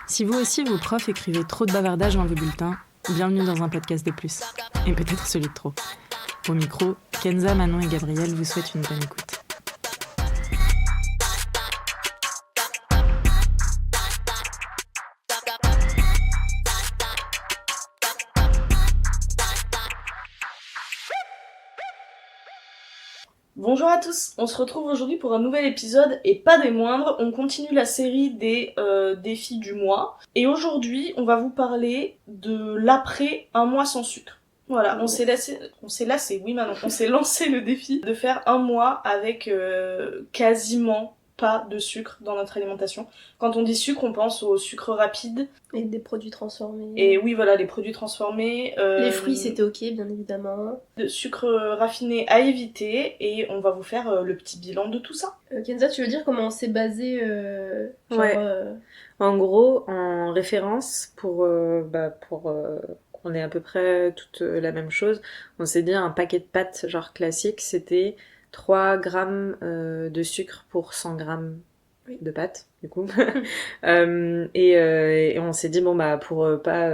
Si vous aussi, vos profs écrivaient trop de bavardages dans vos bulletins, bienvenue dans un podcast de plus. Et peut-être celui de trop. Au micro, Kenza, Manon et Gabriel vous souhaitent une bonne écoute. Bonjour à tous, on se retrouve aujourd'hui pour un nouvel épisode et pas des moindres, on continue la série des défis du mois et aujourd'hui on va vous parler de l'après un mois sans sucre. Voilà, on s'est lassé, oui Manon, on s'est lancé le défi de faire un mois avec quasiment pas de sucre dans notre alimentation. Quand on dit sucre, on pense au sucre rapide. Et des produits transformés. Et oui, voilà, les produits transformés. Les fruits, c'était ok, bien évidemment. De sucre raffiné à éviter, et on va vous faire le petit bilan de tout ça. Kenza, tu veux dire comment on s'est basé Ouais. En gros, en référence, pour qu'on ait à peu près toute la même chose, on s'est dit un paquet de pâtes genre classique, c'était 3 grammes de sucre pour 100 grammes de pâtes, du coup. Et on s'est dit, bon, bah, pour pas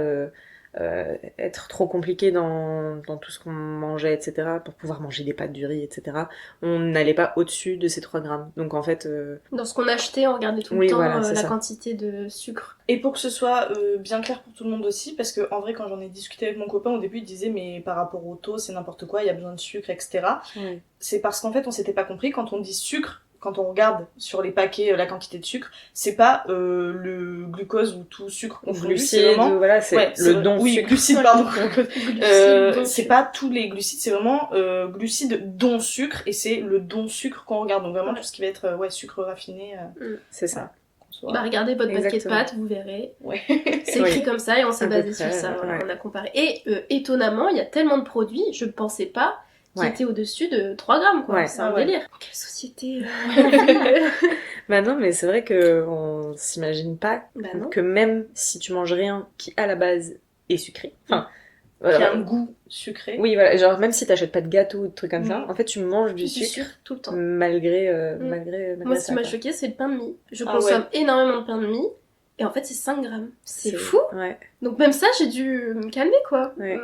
être trop compliqué dans tout ce qu'on mangeait, etc., pour pouvoir manger des pâtes, du riz, etc., on n'allait pas au-dessus de ces 3 grammes. Donc, en fait... Dans ce qu'on achetait, on regardait tout le temps la quantité de sucre. Et pour que ce soit bien clair pour tout le monde aussi, parce que en vrai, quand j'en ai discuté avec mon copain, au début, il disait, mais par rapport au taux, c'est n'importe quoi, il y a besoin de sucre, etc. Oui. C'est parce qu'en fait, on s'était pas compris, quand on dit sucre, quand on regarde sur les paquets la quantité de sucre, c'est pas le glucose ou tout sucre confondu, Glucides, c'est vraiment... voilà, c'est le don oui, sucre. glucides, pardon. Glucides, c'est pas tous les glucides, c'est vraiment glucides dont sucre, et c'est le don sucre qu'on regarde, donc vraiment tout ce qui va être sucre raffiné. C'est ça. Bah regardez votre paquet de pâtes, vous verrez. C'est écrit comme ça et on s'est basé sur ça, on a comparé. Et étonnamment, il y a tellement de produits, je pensais pas, qui était au-dessus de 3 grammes, quoi. C'est un délire. Quelle société Bah non, mais c'est vrai qu'on s'imagine pas que même si tu manges rien qui, à la base, est sucré, enfin... qui a un goût sucré. Oui, voilà, genre même si t'achètes pas de gâteau ou de trucs comme ça, en fait tu manges du sucre tout le temps. Malgré Moi, ce qui m'a choqué, c'est le pain de mie. Je consomme énormément de pain de mie. Et en fait, c'est 5 grammes. C'est fou. Ouais. Donc même ça, j'ai dû me calmer, quoi. Ouais.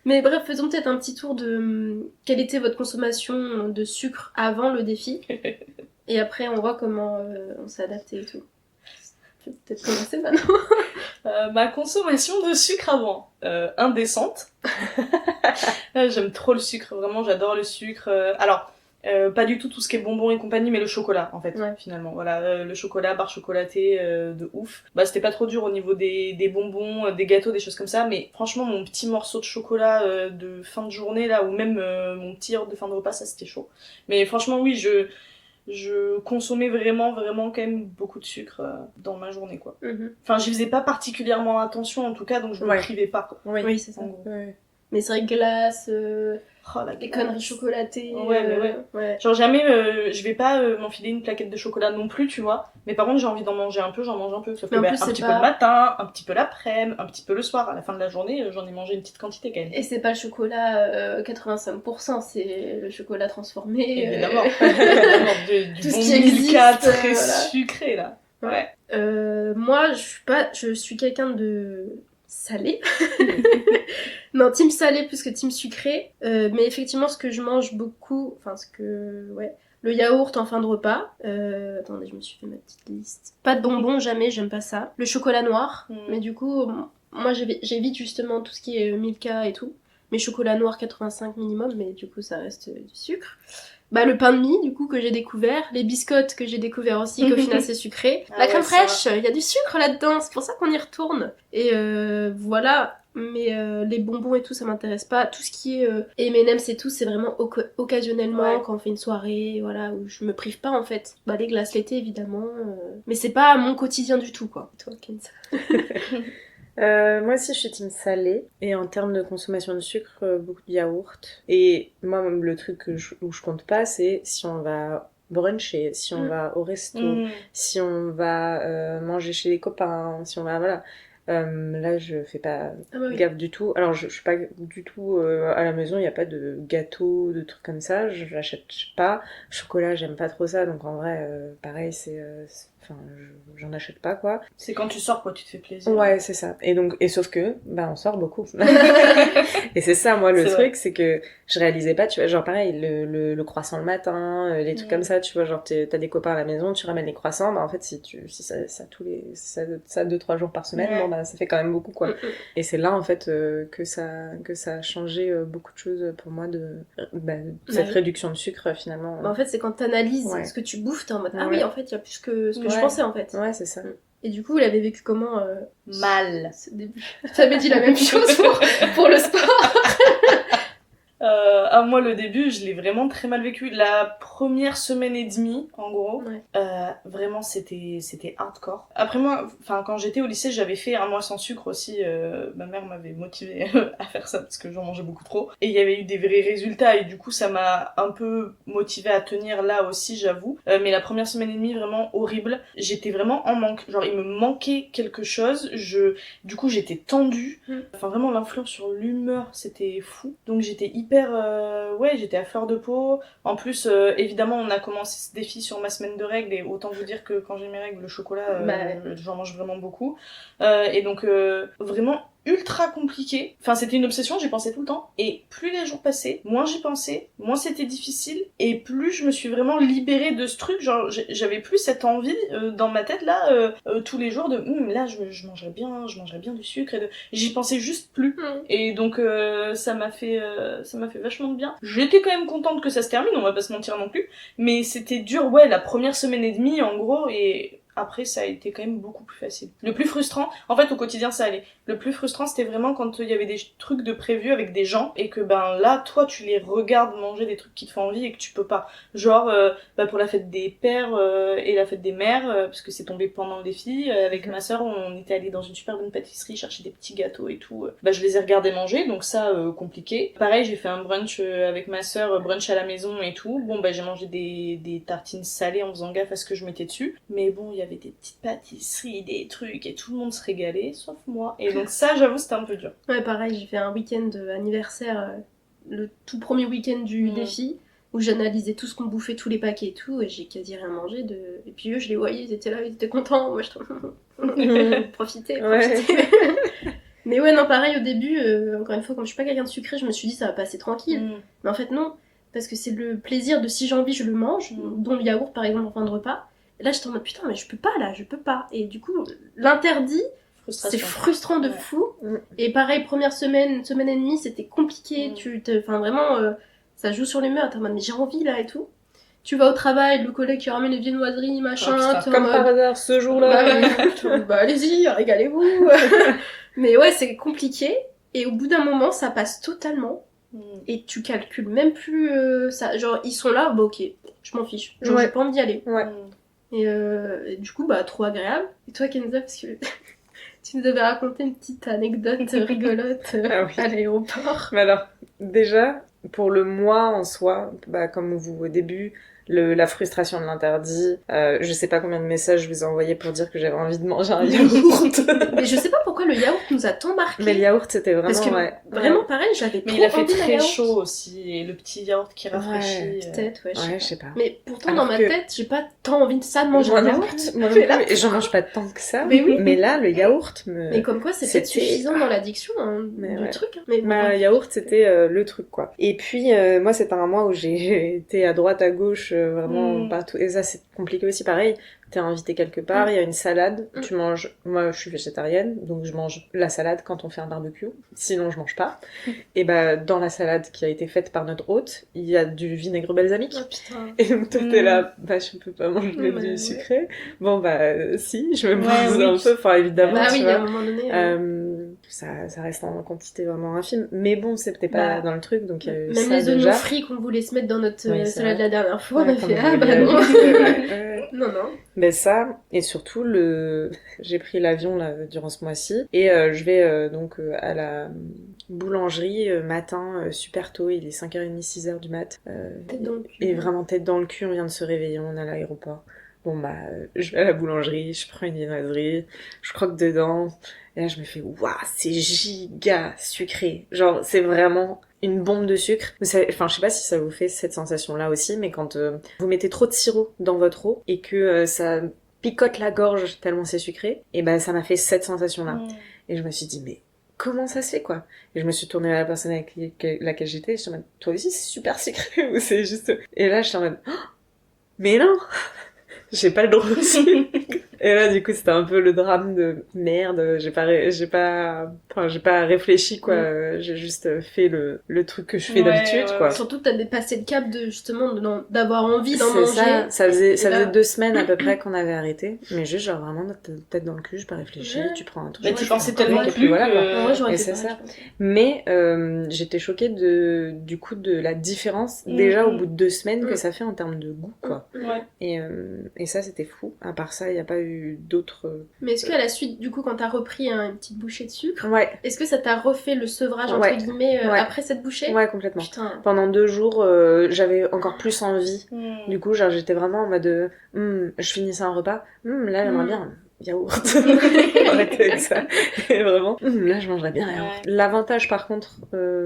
Mais bref, faisons peut-être un petit tour de quelle était votre consommation de sucre avant le défi. Et après, on voit comment on s'est adapté et tout. Je vais peut-être commencer maintenant. Ma consommation de sucre avant, indécente. J'aime trop le sucre, vraiment, j'adore le sucre. Alors... pas du tout ce qui est bonbons et compagnie, mais le chocolat en fait, finalement. Voilà, le chocolat, barre chocolatée, de ouf. Bah c'était pas trop dur au niveau des bonbons, des gâteaux, des choses comme ça, mais franchement mon petit morceau de chocolat de fin de journée là, ou même mon petit yaourt de fin de repas, ça c'était chaud. Mais franchement oui, je consommais vraiment quand même beaucoup de sucre dans ma journée, quoi. Enfin, j'y faisais pas particulièrement attention en tout cas, donc je me privais pas, quoi. Oui, c'est ça. Mais c'est vrai que glace, les conneries chocolatées. Ouais. Genre jamais, je vais pas m'enfiler une plaquette de chocolat non plus, tu vois. Mais par contre, j'ai envie d'en manger un peu, j'en mange un peu. Sauf que un petit peu le matin, un petit peu l'après-midi, un petit peu le soir. À la fin de la journée, j'en ai mangé une petite quantité quand même. Et c'est pas le chocolat 85%, c'est le chocolat transformé. Évidemment. Du tout bon ce qui existe, Milka très sucré là. Ouais. Moi, je suis quelqu'un de salé. Non, team salé plus que team sucré. Mais effectivement, ce que je mange beaucoup, le yaourt en fin de repas. Attendez, je me suis fait ma petite liste. Pas de bonbons, jamais, j'aime pas ça. Le chocolat noir, mais du coup, moi j'évite justement tout ce qui est Milka et tout. Mais chocolat noir 85 minimum, mais du coup ça reste du sucre. Bah le pain de mie du coup que j'ai découvert, les biscottes que j'ai découvert aussi, qu'au final c'est sucré. La crème fraîche, il y a du sucre là-dedans, c'est pour ça qu'on y retourne. Et voilà, mais les bonbons et tout ça m'intéresse pas. Tout ce qui est M&M's et tout, c'est vraiment occasionnellement quand on fait une soirée, voilà, où je me prive pas en fait. Bah les glaces l'été évidemment, mais c'est pas mon quotidien du tout, quoi. Toi, Kenza. Moi aussi je suis team salé, et en termes de consommation de sucre, beaucoup de yaourt. Et moi le truc où je compte pas, c'est si on va bruncher, si on va au resto, si on va manger chez les copains, si on va, voilà. Là je fais pas gaffe du tout. Alors je suis pas du tout à la maison, il y a pas de gâteau, de trucs comme ça, je l'achète pas. Chocolat, j'aime pas trop ça, donc en vrai pareil, c'est Enfin, j'en achète pas, quoi. C'est quand tu sors, quoi, tu te fais plaisir. Ouais, c'est ça. Et sauf que, on sort beaucoup. Et c'est ça, moi, le truc, c'est que je réalisais pas, tu vois, genre pareil, le croissant le matin, les trucs comme ça, tu vois, genre t'as des copains à la maison, tu ramènes les croissants, en fait, si ça 2-3 jours par semaine, ça fait quand même beaucoup, quoi. Et c'est là, en fait, que ça a changé beaucoup de choses pour moi de cette réduction de sucre, finalement. En fait, c'est quand t'analyses ce que tu bouffes, t'es en mode, ah oui, en fait, il y a plus que ce que je pensais, en fait. Ouais, c'est ça. Et du coup, vous l'avez vécu comment Mal. ce début. T'avais dit la même chose pour le sport. Moi, le début, je l'ai vraiment très mal vécu. La première semaine et demie, en gros, vraiment, c'était hardcore. Après moi, quand j'étais au lycée, j'avais fait un mois sans sucre aussi. Ma mère m'avait motivée à faire ça parce que j'en mangeais beaucoup trop. Et il y avait eu des vrais résultats et du coup, ça m'a un peu motivée à tenir là aussi, j'avoue. Mais la première semaine et demie, vraiment horrible. J'étais vraiment en manque. Genre, il me manquait quelque chose. Du coup, j'étais tendue. Enfin, vraiment, l'influence sur l'humeur, c'était fou. Donc, j'étais hyper... j'étais à fleur de peau. En plus, évidemment, on a commencé ce défi sur ma semaine de règles et autant vous dire que quand j'ai mes règles, le chocolat, j'en mange vraiment beaucoup. Et donc, vraiment ultra compliqué. Enfin, c'était une obsession, j'y pensais tout le temps. Et plus les jours passaient, moins j'y pensais, moins c'était difficile. Et plus je me suis vraiment libérée de ce truc. Genre, j'avais plus cette envie dans ma tête, là, tous les jours de là, je mangerais bien du sucre. J'y pensais juste plus. Et donc, ça m'a fait vachement de bien. J'étais quand même contente que ça se termine, on va pas se mentir non plus. Mais c'était dur, la première semaine et demie, en gros, et... Après, ça a été quand même beaucoup plus facile. Le plus frustrant, en fait, au quotidien, ça allait. Le plus frustrant, c'était vraiment quand il y avait des trucs de prévus avec des gens et que, là, toi, tu les regardes manger des trucs qui te font envie et que tu peux pas. Genre, pour la fête des pères et la fête des mères, parce que c'est tombé pendant le défi, avec ma sœur, on était allés dans une super bonne pâtisserie chercher des petits gâteaux et tout. Je les ai regardés manger, donc ça, compliqué. Pareil, j'ai fait un brunch avec ma sœur, brunch à la maison et tout. Bon, j'ai mangé des tartines salées en faisant gaffe à ce que je mettais dessus. Mais bon, il y avait des petites pâtisseries, des trucs, et tout le monde se régalait, sauf moi. Et donc ça, j'avoue, c'était un peu dur. Ouais, pareil, j'ai fait un week-end anniversaire, le tout premier week-end du défi, où j'analysais tout ce qu'on bouffait, tous les paquets et tout, et j'ai quasi rien mangé. Et puis eux, je les voyais, ils étaient là, ils étaient contents. Moi, je profitez. Mais ouais, non, pareil, au début, encore une fois, comme je suis pas quelqu'un de sucré, je me suis dit, ça va passer tranquille. Mais en fait, non, parce que c'est le plaisir de si j'ai envie, je le mange, dont le yaourt, par exemple, en fin de repas. Et là, j'étais en mode putain, mais je peux pas. Et du coup, l'interdit, c'est frustrant de fou. Et pareil, première semaine, semaine et demie, c'était compliqué. Vraiment, ça joue sur l'humeur. T'es en mode, mais j'ai envie là et tout. Tu vas au travail, le collègue qui ramène les viennoiseries, machin. Comme par hasard, ce jour-là. Allez-y, régalez-vous. Mais ouais, c'est compliqué. Et au bout d'un moment, ça passe totalement. Et tu calcules même plus ça. Genre, ils sont là, ok, je m'en fiche. Genre, j'ai pas envie d'y aller. Et du coup, trop agréable. Et toi, Kenza, parce que tu nous avais raconté une petite anecdote rigolote à l'aéroport. Mais alors, déjà, pour le mois en soi, comme vous au début, la frustration de l'interdit, je sais pas combien de messages je vous ai envoyés pour dire que j'avais envie de manger un yaourt. Mais je sais pas pourquoi le yaourt nous a tant marqué. Mais le yaourt, c'était vraiment... Parce que vraiment, pareil, j'avais trop envie. Mais il a fait très chaud aussi, et le petit yaourt qui rafraîchit. Peut-être, je sais pas. Mais pourtant, dans ma tête, j'ai pas tant envie de ça, de manger un yaourt. Moi non plus, et j'en mange pas tant que ça. Mais là, le yaourt me... Mais comme quoi, c'est peut-être suffisant dans l'addiction du truc. Mais yaourt, c'était le truc, quoi. Et puis, moi, c'était un mois où j'ai été à droite, à gauche, vraiment partout. Et ça, c'est compliqué aussi, pareil. T'es invité quelque part, il y a une salade, tu manges... Moi, je suis végétarienne, donc je mange la salade quand on fait un barbecue. Sinon, je mange pas. Et dans la salade qui a été faite par notre hôte, il y a du vinaigre balsamique. Oh putain. Et donc, toi, t'es là, je peux pas manger du sucré. Bon, si, je me pose un peu, enfin, évidemment, tu vois. À un moment donné... Ça reste en quantité vraiment infime. Mais bon, c'était pas dans le truc, donc il y a eu même ça les oignons frits qu'on voulait se mettre dans notre salade la dernière fois, on a fait non. Non. Ben ça, et surtout, j'ai pris l'avion là, durant ce mois-ci, et je vais donc à la boulangerie matin, super tôt, il est 5h30, 6h du mat. Tête dans le cul. Et vraiment tête dans le cul, on vient de se réveiller, on est à l'aéroport. Bon je vais à la boulangerie, je prends une viennoiserie, je croque dedans, et là je me fais waouh, c'est giga sucré. Genre c'est vraiment une bombe de sucre. Enfin je sais pas si ça vous fait cette sensation là aussi, mais quand vous mettez trop de sirop dans votre eau et que ça picote la gorge tellement c'est sucré. Et bah ça m'a fait cette sensation-là. Et je me suis dit, mais comment ça se fait, quoi? Et je me suis tournée vers la personne avec laquelle j'étais, et je suis en mode, toi aussi c'est super sucré, ou c'est juste... Et là, je suis en mode, oh, mais non! J'ai pas le droit aussi. Et là, du coup, c'était un peu le drame de merde, j'ai pas réfléchi, quoi. J'ai juste fait le truc que je fais d'habitude, quoi. Surtout que t'as dépassé le cap de, justement, d'avoir envie d'en manger. Ça faisait 2 semaines à peu près qu'on avait arrêté. Mais juste, genre, vraiment, tête dans le cul, j'ai pas réfléchi, tu prends un truc. Mais tu pensais tellement plus voilà, moi, j'aurais et été c'est pareil, ça. Mais, j'étais choquée du coup, de la différence, déjà, au bout de 2 semaines, que ça fait en termes de goût, quoi. Et ça, c'était fou. À part ça, il n'y a pas eu d'autres... Mais est-ce qu'à la suite, du coup, quand t'as repris une petite bouchée de sucre, Ouais. est-ce que ça t'a refait le sevrage, entre guillemets, après cette bouchée? Ouais, complètement. Putain. Pendant 2 jours, j'avais encore plus envie. Du coup, genre, j'étais vraiment en mode... je finissais un repas. Là, j'aimerais bien... yaourt. Arrêtez avec ça. Et vraiment, là je mangerais bien la yaourt. L'avantage par contre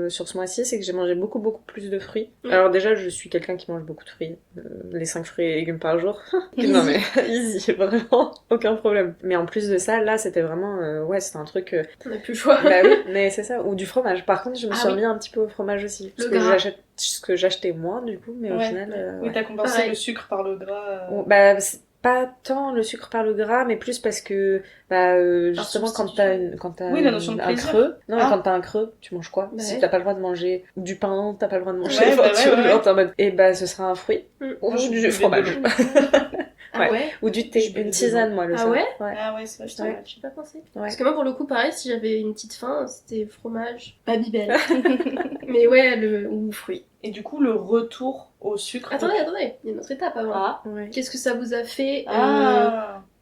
sur ce mois-ci, c'est que j'ai mangé beaucoup plus de fruits. Alors déjà, je suis quelqu'un qui mange beaucoup de fruits. Les 5 fruits et légumes par jour. Non mais easy, vraiment, aucun problème. Mais en plus de ça, là c'était vraiment, c'était un truc... On a plus le choix. Bah oui, mais c'est ça. Ou du fromage. Par contre, je me suis remis un petit peu au fromage aussi. Parce que ce que j'achetais moins du coup, mais au final... Oui, t'as compensé le sucre par le gras. Bah... Pas tant le sucre par le gras, mais plus parce que justement quand t'as un creux, quand t'as un creux, tu manges quoi? Si t'as pas le droit de manger du pain, t'as pas le droit de manger genre t'es en mode, ce sera un fruit ou du fromage. Ou du thé, une tisane moi le soir. Ah ouais, c'est vachement mal. J'y ai pas pensé. Parce que moi pour le coup pareil, si j'avais une petite faim, c'était fromage, Babybel. Mais ou fruits. Et du coup, le retour au sucre... Attendez, il y a une autre étape avant. Qu'est-ce que ça vous a fait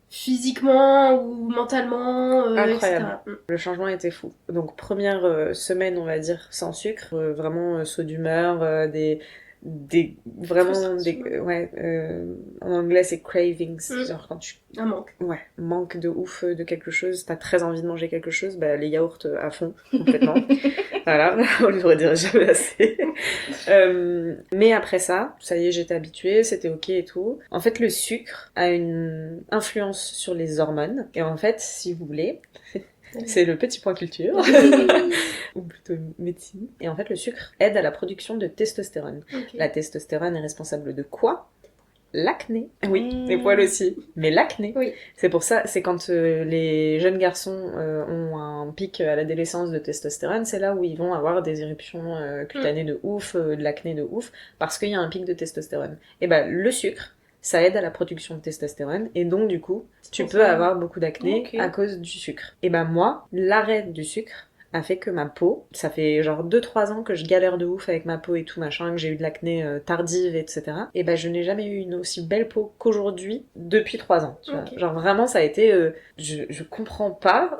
physiquement ou mentalement, incroyable. etc. Le changement était fou. Donc première semaine, on va dire, sans sucre, vraiment saut d'humeur, en anglais c'est cravings, genre quand tu un manque manque de ouf de quelque chose, t'as très envie de manger quelque chose, les yaourts à fond complètement. Voilà, on les aurait dire jamais assez. Mais après ça y est, j'étais habituée, c'était ok et tout. En fait, le sucre a une influence sur les hormones, et en fait, si vous voulez, c'est le petit point culture, ou plutôt médecine. Et en fait, le sucre aide à la production de testostérone. La testostérone est responsable de quoi? L'acné. Oui, les poils aussi. Mais l'acné. Oui. C'est pour ça, c'est quand les jeunes garçons ont un pic à l'adolescence de testostérone, c'est là où ils vont avoir des éruptions cutanées de ouf, de l'acné de ouf, parce qu'il y a un pic de testostérone. Et le sucre, ça aide à la production de testostérone, et donc du coup, tu peux avoir beaucoup d'acné à cause du sucre. Et moi, l'arrêt du sucre a fait que ma peau, ça fait genre 2-3 ans que je galère de ouf avec ma peau et tout machin, que j'ai eu de l'acné tardive, etc. Et je n'ai jamais eu une aussi belle peau qu'aujourd'hui depuis 3 ans. Tu vois. Genre vraiment, ça a été... je comprends pas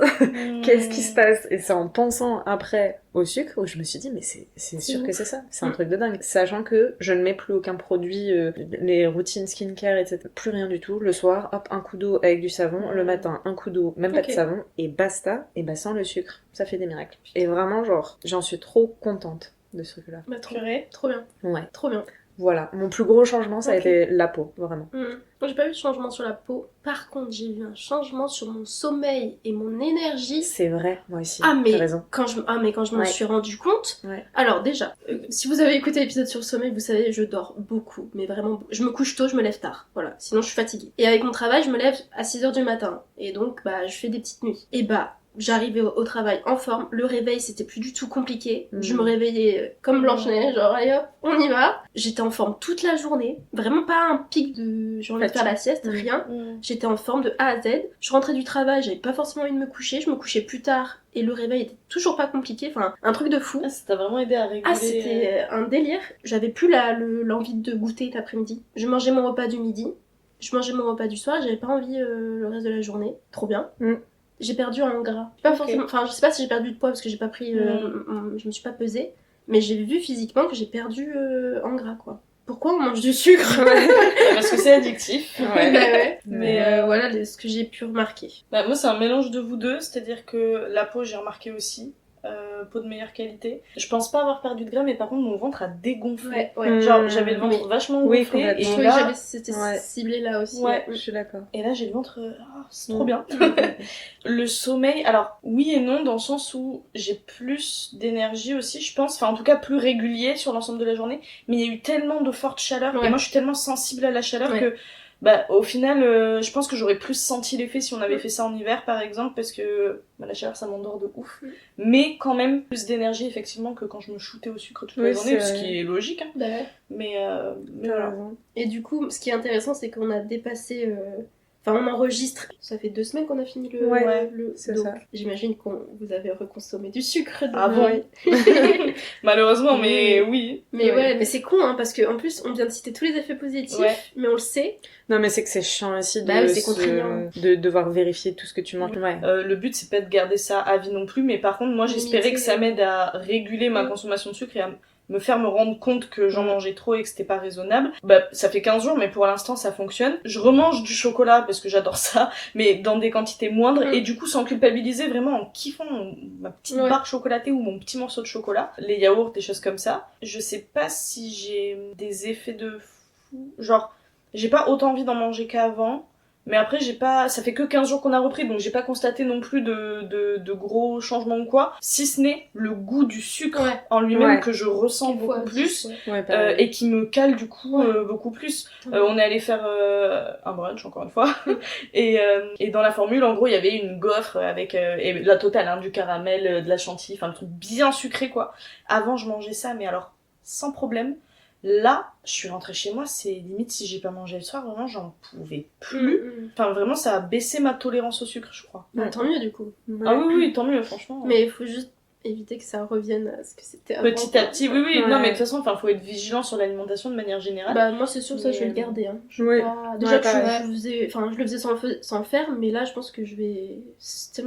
qu'est-ce qui se passe. Et c'est en pensant après au sucre où je me suis dit, mais c'est sûr que c'est ça. C'est un truc de dingue. Sachant que je ne mets plus aucun produit, les routines skincare, etc. Plus rien du tout. Le soir, hop, un coup d'eau avec du savon. Le matin, un coup d'eau, même pas de savon. Et basta. Et sans le sucre, ça fait des miracles. Et vraiment, genre, j'en suis trop contente de ce truc-là. Trop bien. Ouais. Trop bien. Voilà, mon plus gros changement, ça a été la peau, vraiment. Moi, j'ai pas eu de changement sur la peau. Par contre, j'ai eu un changement sur mon sommeil et mon énergie. C'est vrai, moi aussi. Mais t'as raison. Quand je m'en suis rendu compte. Alors déjà, si vous avez écouté l'épisode sur le sommeil, vous savez, je dors beaucoup, mais vraiment, je me couche tôt, je me lève tard. Voilà, sinon je suis fatiguée. Et avec mon travail, je me lève à 6h du matin. Et donc, je fais des petites nuits. Et j'arrivais au travail en forme, le réveil c'était plus du tout compliqué, je me réveillais comme Blanche-Neige, genre allez hop, on y va. J'étais en forme toute la journée, vraiment pas un pic de j'ai envie de faire la sieste, rien. J'étais en forme de A à Z, je rentrais du travail, j'avais pas forcément envie de me coucher, je me couchais plus tard et le réveil était toujours pas compliqué, enfin un truc de fou. Ça t'a vraiment aidé à réguler. C'était un délire, j'avais plus l'envie de goûter l'après-midi. Je mangeais mon repas du midi, je mangeais mon repas du soir, j'avais pas envie le reste de la journée, trop bien. J'ai perdu en gras. Pas forcément, enfin, je sais pas si j'ai perdu de poids parce que j'ai pas pris, je me suis pas pesée, mais j'ai vu physiquement que j'ai perdu en gras, quoi. Pourquoi on mange du sucre? Parce que c'est addictif. Mais voilà ce que j'ai pu remarquer. Moi, c'est un mélange de vous deux, c'est-à-dire que la peau, j'ai remarqué aussi. peau de meilleure qualité. Je pense pas avoir perdu de gras, mais par contre mon ventre a dégonflé. Ouais. Genre j'avais le ventre vachement Oui, gonflé complètement. et Je trouvais là... que c'était ciblé là aussi. Ouais. Je suis d'accord. Et là, j'ai le ventre... c'est trop bien. Le sommeil, alors oui et non, dans le sens où j'ai plus d'énergie aussi, je pense. Enfin, en tout cas, plus régulier sur l'ensemble de la journée. Mais il y a eu tellement de forte chaleur. Et moi, je suis tellement sensible à la chaleur que... Bah, au final, je pense que j'aurais plus senti l'effet si on avait fait ça en hiver, par exemple, parce que la chaleur, ça m'endort de ouf. Mais quand même, plus d'énergie, effectivement, que quand je me shootais au sucre toute la journée, ce qui est logique. Hein. Bah ouais. Mais voilà. Et du coup, ce qui est intéressant, c'est qu'on a dépassé... Enfin, on enregistre. Ça fait 2 semaines qu'on a fini le... c'est donc, ça. j'imagine que vous avez reconsommé du sucre. Avant. Malheureusement, mais oui. Mais ouais, mais c'est con, hein, parce qu'en plus, on vient de citer tous les effets positifs, mais on le sait. Non, mais c'est que c'est chiant aussi c'est contraignant. de devoir vérifier tout ce que tu manges. Ouais. Le but, c'est pas de garder ça à vie non plus, mais par contre, moi, j'espérais que ça m'aide à réguler ma consommation de sucre et à me faire me rendre compte que j'en mangeais trop et que c'était pas raisonnable. Bah, ça fait 15 jours, mais pour l'instant, ça fonctionne. Je remange du chocolat parce que j'adore ça, mais dans des quantités moindres, et du coup, sans culpabiliser, vraiment en kiffant ma petite barre chocolatée ou mon petit morceau de chocolat, les yaourts, des choses comme ça. Je sais pas si j'ai des effets de fou. Genre, j'ai pas autant envie d'en manger qu'avant. Mais après, ça fait que 15 jours qu'on a repris, donc j'ai pas constaté non plus de gros changements ou quoi. Si ce n'est le goût du sucre en lui-même que je ressens beaucoup plus, et qui me cale du coup beaucoup plus. On est allé faire un brunch, encore une fois. et dans la formule, en gros, il y avait une gaufre avec et la totale, hein, du caramel, de la chantilly, enfin le truc bien sucré, quoi. Avant, je mangeais ça, mais alors, sans problème. Là, je suis rentrée chez moi, c'est limite si j'ai pas mangé le soir, vraiment j'en pouvais plus. Enfin vraiment ça a baissé ma tolérance au sucre, je crois. Tant mieux du coup. Ah oui, tant mieux, franchement. Mais il faut juste éviter que ça revienne à ce que c'était avant. Petit à petit, oui, non mais de toute façon, faut être vigilant sur l'alimentation de manière générale. Bah moi c'est sûr, ça je vais le garder. Hein. Déjà je le faisais sans le faire, mais là je pense que je vais... ça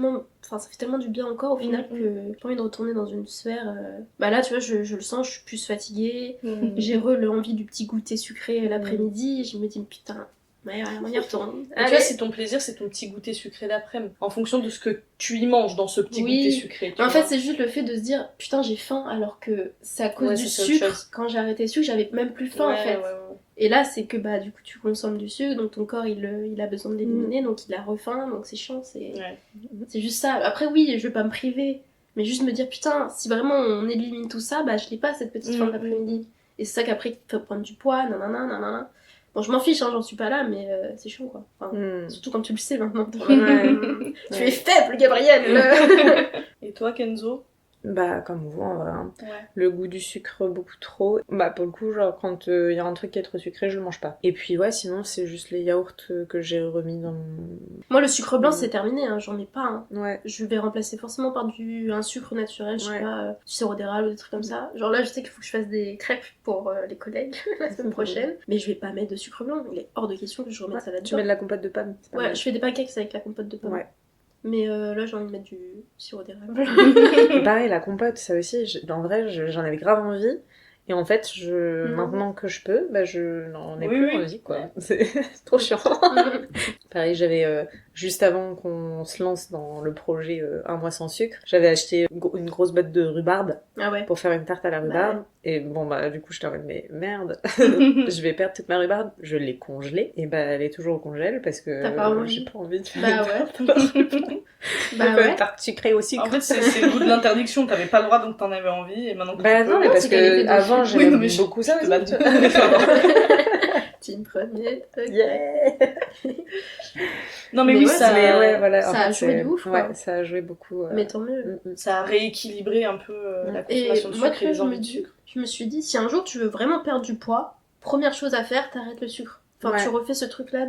fait tellement du bien encore au final que j'ai pas envie de retourner dans une sphère... Bah là tu vois, je le sens, je suis plus fatiguée, j'ai l'envie du petit goûter sucré l'après-midi, et je me dis putain... Ouais, on y retourne. Tu vois, c'est ton plaisir, c'est ton petit goûter sucré d'après-midi. En fonction de ce que tu y manges dans ce petit goûter sucré. En fait, c'est juste le fait de se dire putain, j'ai faim, alors que c'est à cause du sucre. Quand j'ai arrêté le sucre, j'avais même plus faim en fait. Et là, c'est que bah, du coup, tu consommes du sucre, donc ton corps il a besoin de l'éliminer, donc il a refaim, donc c'est chiant. C'est juste ça. Après, oui, je vais pas me priver, mais juste me dire putain, si vraiment on élimine tout ça, bah je l'ai pas cette petite faim d'après-midi. Et c'est ça qu'après, il faut prendre du poids, nanana. Bon, je m'en fiche, hein, j'en suis pas là, mais c'est chiant, quoi. Enfin, surtout quand tu le sais maintenant. Tu es faible, Gabrielle. Et toi, Kenzo? Bah, comme vous, en vrai. Hein. Le goût du sucre, beaucoup trop. Bah, pour le coup, genre, quand y a un truc qui est trop sucré, je le mange pas. Et puis, sinon, c'est juste les yaourts que j'ai remis dans mon... Moi, le sucre blanc, c'est terminé, hein, j'en ai pas. Hein. Je vais remplacer forcément par un sucre naturel, je sais pas, du sirop d'érable ou des trucs comme ça. Genre là, je sais qu'il faut que je fasse des crêpes pour les collègues la semaine prochaine. Mais je vais pas mettre de sucre blanc, il est hors de question que je remette ça là-dedans. Tu mets de la compote de pomme. Ouais, je fais des pancakes avec la compote de pomme. Mais là, j'ai envie de mettre du sirop d'érable. Pareil, la compote, ça aussi, en vrai, j'en avais grave envie. Et en fait, maintenant que je peux, bah, je n'en ai plus envie, quoi. C'est trop chiant. Pareil, j'avais, juste avant qu'on se lance dans le projet Un mois sans sucre, j'avais acheté une grosse boîte de rhubarbe pour faire une tarte à la rhubarbe. Et bon, bah, du coup, je t'en mais merde, je vais perdre toute ma rhubarbe. Je l'ai congelée, et bah, elle est toujours au congèle parce que j'ai pas envie de faire une tarte sucrée aussi. En fait, c'est le goût de l'interdiction. T'avais pas le droit, donc t'en avais envie, et maintenant que bah non, mais parce que avant, j'aimais beaucoup ça. Team premier. Non mais oui, ça a joué de ouf. Ouais, ça a joué beaucoup. Mais tant mieux. Ça a rééquilibré un peu la consommation de sucre et les envies de sucre. Je me suis dit, si un jour tu veux vraiment perdre du poids, première chose à faire, t'arrêtes le sucre. Enfin, tu refais ce truc-là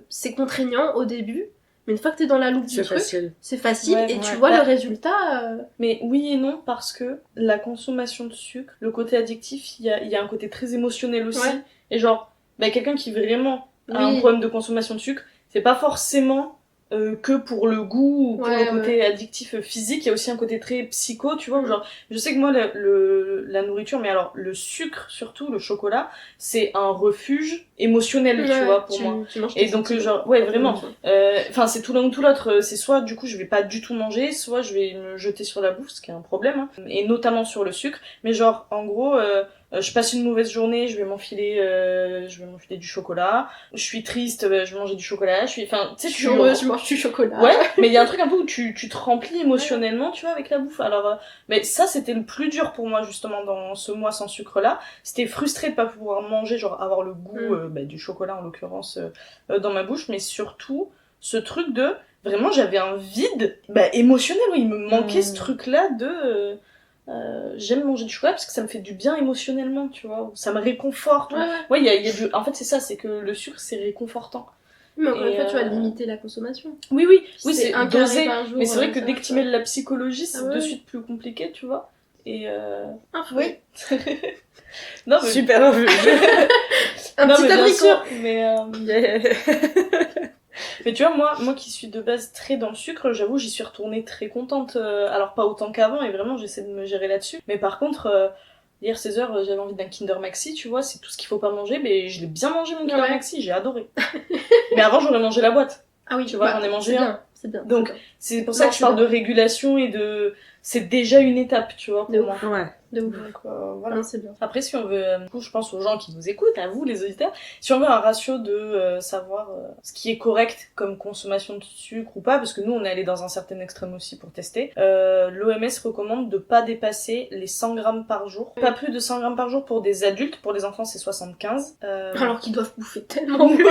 c'est contraignant au début, mais une fois que t'es dans la loupe du truc, c'est facile et tu vois le résultat. Mais oui et non, parce que la consommation de sucre, le côté addictif, il y a un côté très émotionnel aussi. Et genre, quelqu'un qui vraiment a un problème de consommation de sucre, c'est pas forcément que pour le goût ou pour Ouais, le côté addictif physique, il y a aussi un côté très psycho, tu vois, où genre, je sais que moi, la nourriture, mais alors le sucre surtout, le chocolat, c'est un refuge émotionnel, tu vois, pour moi. Tu manges Et tes donc, sentiments. genre, ouais, vraiment. Enfin, c'est tout l'un ou tout l'autre. C'est soit, du coup, je vais pas du tout manger, soit je vais me jeter sur la bouffe, ce qui est un problème, hein. Et notamment sur le sucre. Mais genre, en gros, je passe une mauvaise journée, je vais m'enfiler du chocolat. Je suis triste, je vais manger du chocolat. Enfin, tu sais, Je suis heureuse, je mange du chocolat. Ouais, mais il y a un truc un peu où tu te remplis émotionnellement, tu vois, avec la bouffe. Alors, mais ça, c'était le plus dur pour moi, justement, dans ce mois sans sucre-là. C'était frustré de pas pouvoir manger, genre, avoir le goût du chocolat, en l'occurrence, dans ma bouche, mais surtout, ce truc de... Vraiment, j'avais un vide émotionnel, oui, il me manquait ce truc-là de... j'aime manger du chocolat parce que ça me fait du bien émotionnellement, tu vois, ça me réconforte. Ouais, il y a du... En fait, c'est ça, c'est que le sucre, c'est réconfortant. Mais encore une fois, tu vas limiter la consommation. Oui, c'est un dosé. par jour, Mais c'est vrai que ça, dès que tu mêles la psychologie, c'est ouais. de suite plus compliqué, tu vois. Et un fruit. Oui. Non, mais... Super un petit abricot. Mais tu vois, moi qui suis de base très dans le sucre, j'avoue, j'y suis retournée très contente. Alors pas autant qu'avant, et vraiment, j'essaie de me gérer là-dessus. Mais par contre, hier 16h, j'avais envie d'un Kinder Maxi, tu vois, c'est tout ce qu'il faut pas manger, mais je l'ai bien mangé mon Kinder Maxi, j'ai adoré. Mais avant, j'aurais mangé la boîte. Ah oui, tu vois, j'en ai mangé un. C'est bien. Donc, c'est pour ça que je parle de régulation et de... C'est déjà une étape, tu vois, pour moi. Ouais. De ouf. Donc, voilà. Non, c'est bien. Après, si on veut, du coup, je pense aux gens qui nous écoutent, à vous, les auditeurs, si on veut un ratio de savoir ce qui est correct comme consommation de sucre ou pas, parce que nous, on est allé dans un certain extrême aussi pour tester, l'OMS recommande de pas dépasser les 100 grammes par jour. Pas plus de 100 grammes par jour pour des adultes, pour les enfants, c'est 75. Alors qu'ils doivent bouffer tellement oui,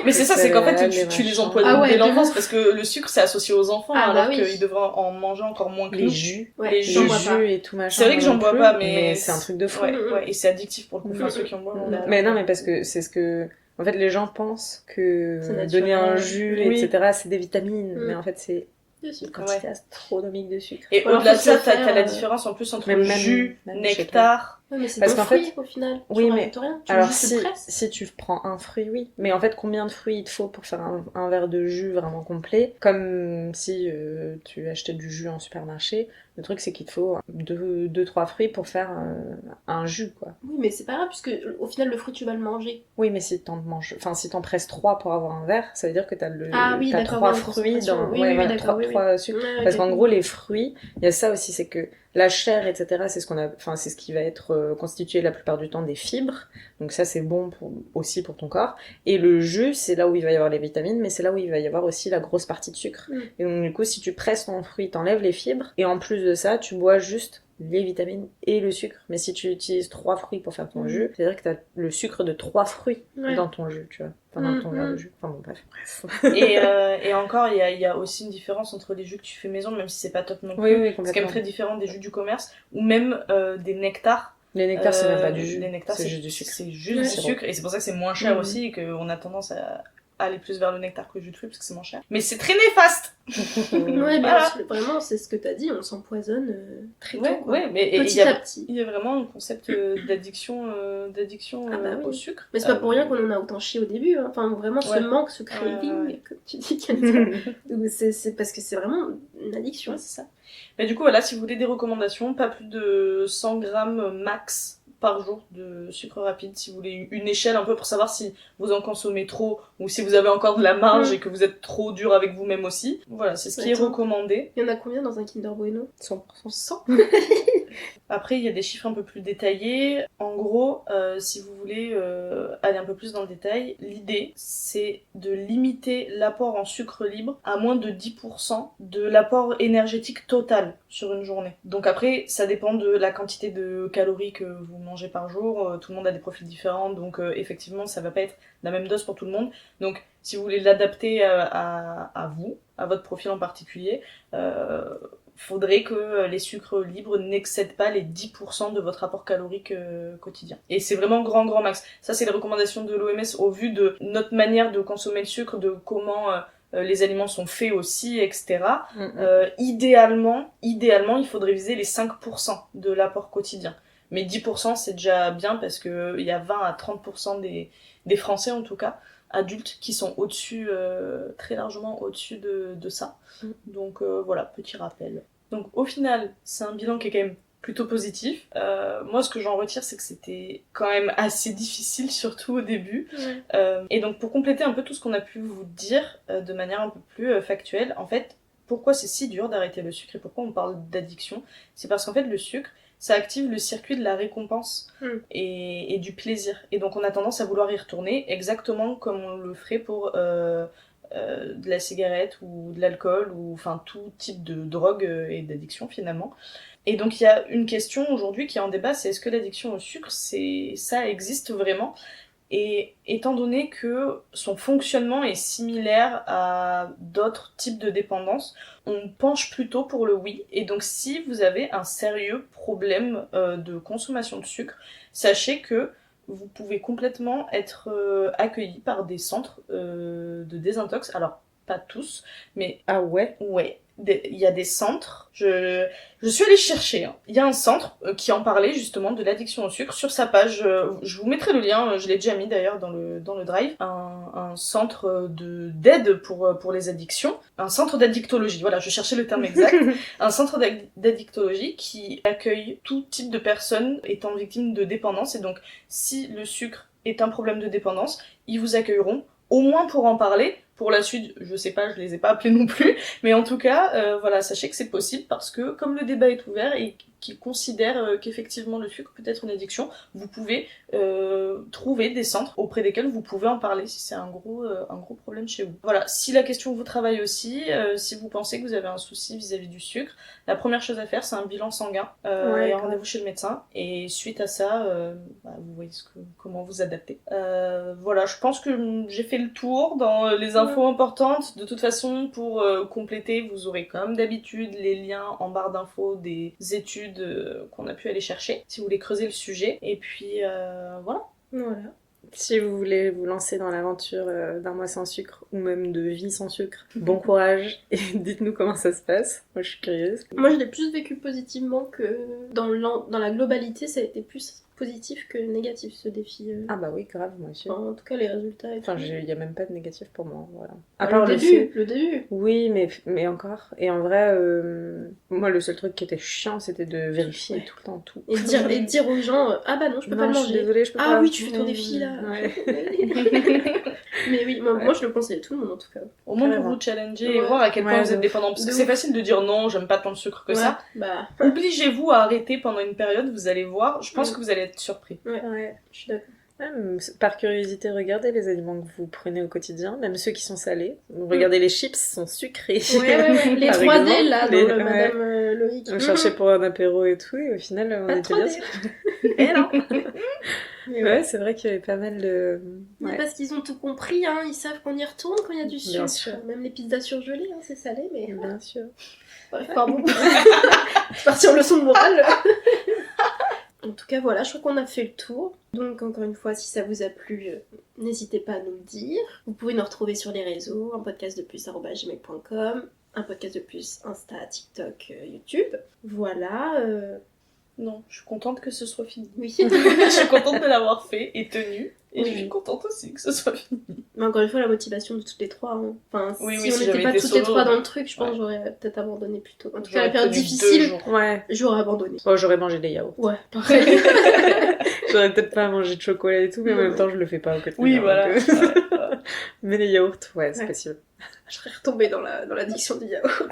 mais c'est ça, c'est qu'en fait, tu les empoisonnes dès l'enfance, parce que le sucre, c'est associé aux enfants, alors qu'ils devraient en manger encore moins que les nous. jus. Les jus et tout machin. C'est vrai que j'en bois pas, mais c'est un truc de fou. Ouais, et c'est addictif pour le coup. Enfin, ceux qui en boivent. Mais non, mais parce que c'est ce que... En fait, les gens pensent que donner un jus, oui. etc., c'est des vitamines. Mais en fait, c'est une quantité astronomique de sucre. Et au-delà de ça, t'as la différence en plus entre jus, nectar... Ouais, mais c'est parce qu'en fait, au final. Oui, mais rien. alors si tu prends un fruit, oui. Mais en fait, combien de fruits il te faut pour faire un verre de jus vraiment complet? Comme si tu achetais du jus en supermarché. Le truc, c'est qu'il te faut 2-3 fruits pour faire un jus, quoi. Oui, mais c'est pas grave, puisque au final, le fruit, tu vas le manger. Oui, mais si t'en manges... Enfin, si t'en presses 3 pour avoir un verre, ça veut dire que t'as 3 fruits dans... trois sucres. Parce qu'en gros, les fruits, il y a ça aussi, c'est que la chair, etc., c'est ce qui va être constitué la plupart du temps des fibres. Donc ça, c'est bon aussi pour ton corps. Et le jus, c'est là où il va y avoir les vitamines, mais c'est là où il va y avoir aussi la grosse partie de sucre. Et donc du coup, si tu presses ton fruit, t'enlèves les fibres. Et en plus de ça, tu bois juste les vitamines et le sucre. Mais si tu utilises 3 fruits pour faire ton jus, c'est-à-dire que t'as le sucre de 3 fruits dans ton jus, tu vois. Enfin, dans ton verre de jus. Enfin bon, bref. Et encore, il y a aussi une différence entre les jus que tu fais maison, même si c'est pas top non plus. Oui, c'est quand même très différent des jus du commerce, ou même des nectars. Les nectars, c'est même pas du jus. Les nectars, c'est juste du sucre. C'est juste du sucre, et c'est pour ça que c'est moins cher aussi, et qu'on a tendance à aller plus vers le nectar que le jus de fruits, parce que c'est moins cher. Mais c'est très néfaste. Ouais, bien sûr, vraiment, c'est ce que t'as dit, on s'empoisonne très tôt. Ouais, mais petit à petit. Il y a vraiment un concept d'addiction au sucre. Mais c'est pas pour rien qu'on en a autant chié au début, hein. Enfin, vraiment, ce manque, ce craving, comme tu dis, c'est parce que c'est vraiment une addiction. Ouais, c'est ça. Mais du coup, voilà, si vous voulez des recommandations, pas plus de 100 grammes max par jour de sucre rapide, si vous voulez une échelle un peu pour savoir si vous en consommez trop ou si vous avez encore de la marge et que vous êtes trop dur avec vous-même aussi. Voilà, c'est ce qui est recommandé. Il y en a combien dans un Kinder Bueno? 100%. 100. Après, il y a des chiffres un peu plus détaillés. En gros, si vous voulez aller un peu plus dans le détail, l'idée, c'est de limiter l'apport en sucre libre à moins de 10% de l'apport énergétique total sur une journée. Donc après, ça dépend de la quantité de calories que vous mangez par jour. Tout le monde a des profils différents, donc effectivement, ça va pas être la même dose pour tout le monde. Donc, si vous voulez l'adapter à vous, à votre profil en particulier, faudrait que les sucres libres n'excèdent pas les 10% de votre apport calorique quotidien. Et c'est vraiment grand max. Ça, c'est les recommandations de l'OMS au vu de notre manière de consommer le sucre, de comment les aliments sont faits aussi, etc. Idéalement, il faudrait viser les 5% de l'apport quotidien. Mais 10%, c'est déjà bien parce que il y a 20 à 30% des Français, en tout cas, adultes qui sont au-dessus, très largement au-dessus de ça. Donc voilà, petit rappel. Donc au final, c'est un bilan qui est quand même plutôt positif. Moi, ce que j'en retire, c'est que c'était quand même assez difficile, surtout au début. Et donc, pour compléter un peu tout ce qu'on a pu vous dire de manière un peu plus factuelle, en fait, pourquoi c'est si dur d'arrêter le sucre et pourquoi on parle d'addiction, c'est parce qu'en fait, le sucre, ça active le circuit de la récompense et du plaisir. Et donc, on a tendance à vouloir y retourner exactement comme on le ferait pour de la cigarette ou de l'alcool ou enfin tout type de drogue et d'addiction finalement. Et donc il y a une question aujourd'hui qui est en débat, c'est est-ce que l'addiction au sucre, ça existe vraiment ? Et étant donné que son fonctionnement est similaire à d'autres types de dépendance, on penche plutôt pour le oui. Et donc si vous avez un sérieux problème de consommation de sucre, sachez que vous pouvez complètement être accueilli par des centres de désintox. Alors, pas tous, mais... Ah ouais ? Ouais. Il y a des centres, je suis allée chercher, hein. Il y a un centre qui en parlait justement de l'addiction au sucre sur sa page, je vous mettrai le lien, je l'ai déjà mis d'ailleurs dans le drive, un centre d'aide pour les addictions, un centre d'addictologie, voilà, je cherchais le terme exact, un centre d'addictologie qui accueille tout type de personnes étant victimes de dépendance, et donc si le sucre est un problème de dépendance, ils vous accueilleront, au moins pour en parler. Pour la suite, je sais pas, je les ai pas appelés non plus, mais en tout cas, voilà, sachez que c'est possible parce que comme le débat est ouvert et qu'il considère qu'effectivement le sucre peut être une addiction, vous pouvez trouver des centres auprès desquels vous pouvez en parler si c'est un gros problème chez vous. Voilà, si la question vous travaille aussi, si vous pensez que vous avez un souci vis-à-vis du sucre, la première chose à faire c'est un bilan sanguin et un rendez-vous chez le médecin, et suite à ça, vous voyez comment vous adapter. Voilà, je pense que j'ai fait le tour dans les infos importantes. De toute façon, pour compléter, vous aurez comme d'habitude les liens en barre d'infos des études qu'on a pu aller chercher, si vous voulez creuser le sujet. Et puis, voilà. Si vous voulez vous lancer dans l'aventure d'un mois sans sucre, ou même de vie sans sucre, bon courage, et dites-nous comment ça se passe. Moi, je suis curieuse. Moi, je l'ai plus vécu positivement que dans la globalité, ça a été plus positif que négatif, ce défi. Ah bah oui, grave, moi aussi. En tout cas, les résultats et Enfin, tout. il y a même pas de négatif pour moi, voilà. À part le début. Oui, mais encore. Et en vrai, moi, le seul truc qui était chiant, c'était de vérifier tout le temps tout. Et dire aux gens, ah bah non, je peux pas le manger. Je suis désolée, je peux pas. Ah oui, tu fais ton défi là. Ouais. Mais oui, moi je le conseille à tout le monde en tout cas. Au moins pour vous challenger et voir à quel point vous êtes dépendant. Parce que c'est facile de dire non, j'aime pas tant le sucre que ça. Bah. Obligez-vous à arrêter pendant une période, vous allez voir, je pense que vous allez être surpris. Ouais, je suis d'accord. Par curiosité, regardez les aliments que vous prenez au quotidien, même ceux qui sont salés. Regardez, les chips sont sucrés. Ouais. Les 3D exemple, là, dans Madame Loïc. On cherchait pour un apéro et tout, et au final, on était bien sûr. Et non. Ouais, c'est vrai qu'il y avait pas mal de... Ouais. Parce qu'ils ont tout compris, hein, ils savent qu'on y retourne quand il y a du sucre. Bien sûr. Même les pizzas surgelées, hein, c'est salé, mais... Bien sûr. Bref, pardon. Partir en leçon de morale. En tout cas, voilà, je crois qu'on a fait le tour. Donc, encore une fois, si ça vous a plu, n'hésitez pas à nous le dire. Vous pouvez nous retrouver sur les réseaux, un podcast de plus @gmail.com, un podcast de plus Insta, TikTok, YouTube. Voilà. Non, je suis contente que ce soit fini. Oui. Je suis contente de l'avoir fait et tenu. Et je suis contente aussi que ce soit fini. Mais encore une fois, la motivation de toutes les trois. Hein. Enfin, si on si n'était pas toutes les trois dans le truc, je pense que j'aurais peut-être abandonné plus tôt. En tout cas, la période difficile, j'aurais abandonné. Oh, j'aurais mangé des yaourts. Ouais, pareil. J'aurais peut-être pas mangé de chocolat et tout, mais en même temps, je le fais pas au quotidien. Oui, voilà. Mais les yaourts, c'est possible. Je serais retombée dans l'addiction du yaourt.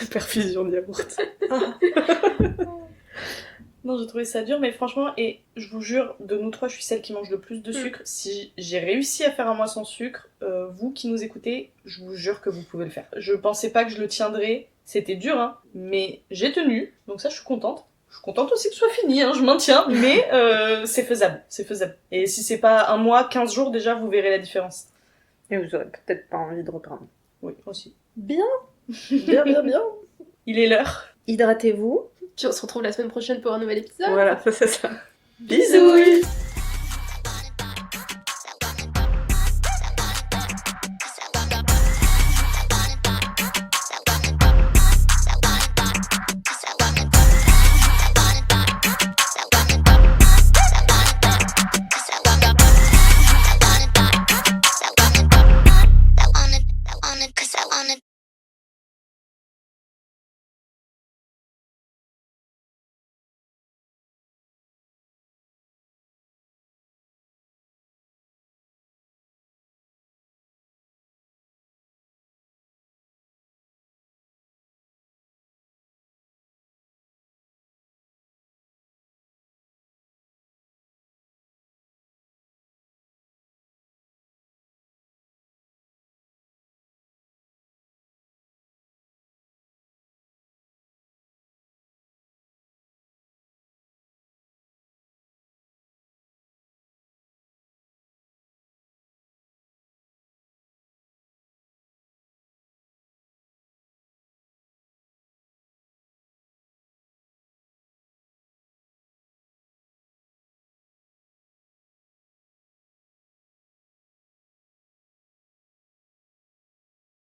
Perfusion de yaourt. Non, j'ai trouvé ça dur, mais franchement, et je vous jure, de nous trois, je suis celle qui mange le plus de sucre. Si j'ai réussi à faire un mois sans sucre, vous qui nous écoutez, je vous jure que vous pouvez le faire. Je pensais pas que je le tiendrais, c'était dur, hein, mais j'ai tenu, donc ça, je suis contente. Je suis contente aussi que ce soit fini, hein, je maintiens, mais c'est faisable. Et si c'est pas un mois, 15 jours, déjà, vous verrez la différence. Et vous aurez peut-être pas envie de reprendre. Oui, aussi. Bien. Il est l'heure. Hydratez-vous. Puis on se retrouve la semaine prochaine pour un nouvel épisode. Voilà, c'est ça. Bisous.